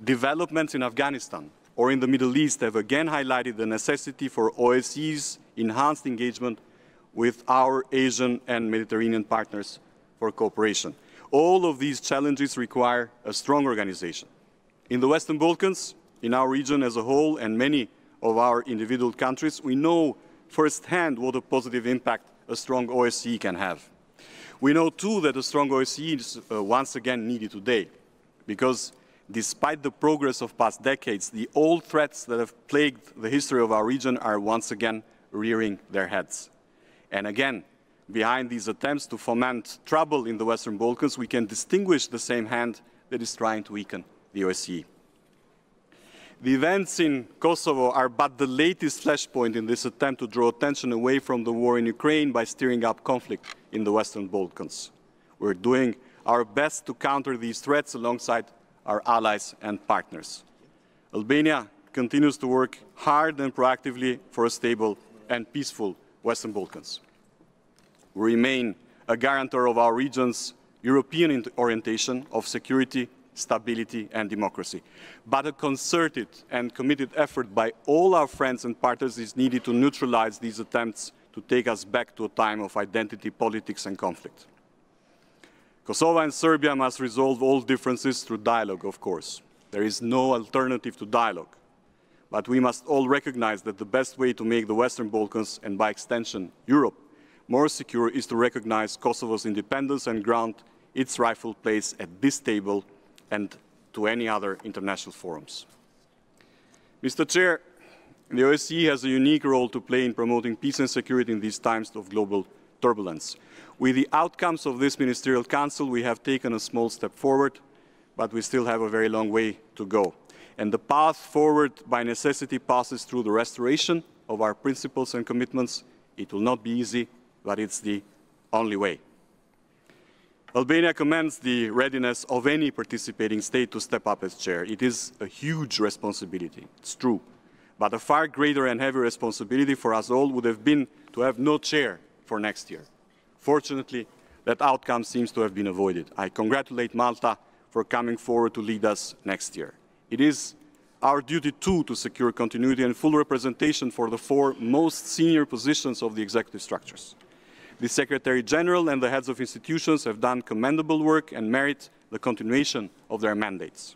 Developments in Afghanistan or in the Middle East have again highlighted the necessity for OSCE's enhanced engagement with our Asian and Mediterranean partners for cooperation. All of these challenges require a strong organization. In the Western Balkans, in our region as a whole, and many of our individual countries, we know firsthand what a positive impact a strong OSCE can have. We know too that a strong OSCE is once again needed today, because despite the progress of past decades, the old threats that have plagued the history of our region are once again rearing their heads. And again, behind these attempts to foment trouble in the Western Balkans, we can distinguish the same hand that is trying to weaken the OSCE. The events in Kosovo are but the latest flashpoint in this attempt to draw attention away from the war in Ukraine by stirring up conflict in the Western Balkans. We're doing our best to counter these threats alongside our allies and partners. Albania continues to work hard and proactively for a stable and peaceful Western Balkans. We remain a guarantor of our region's European orientation of security, stability and democracy. But a concerted and committed effort by all our friends and partners is needed to neutralize these attempts to take us back to a time of identity politics and conflict. Kosovo and Serbia must resolve all differences through dialogue, of course. There is no alternative to dialogue. But we must all recognize that the best way to make the Western Balkans, and by extension Europe, more secure is to recognize Kosovo's independence and grant its rightful place at this table and to any other international forums. Mr. Chair, the OSCE has a unique role to play in promoting peace and security in these times of global turbulence. With the outcomes of this Ministerial Council, we have taken a small step forward, but we still have a very long way to go. And the path forward by necessity passes through the restoration of our principles and commitments. It will not be easy, but it's the only way. Albania commends the readiness of any participating state to step up as chair. It is a huge responsibility, it's true. But a far greater and heavier responsibility for us all would have been to have no chair for next year. Fortunately, that outcome seems to have been avoided. I congratulate Malta for coming forward to lead us next year. It is our duty too to secure continuity and full representation for the 4 most senior positions of the executive structures. The Secretary General and the heads of institutions have done commendable work and merit the continuation of their mandates.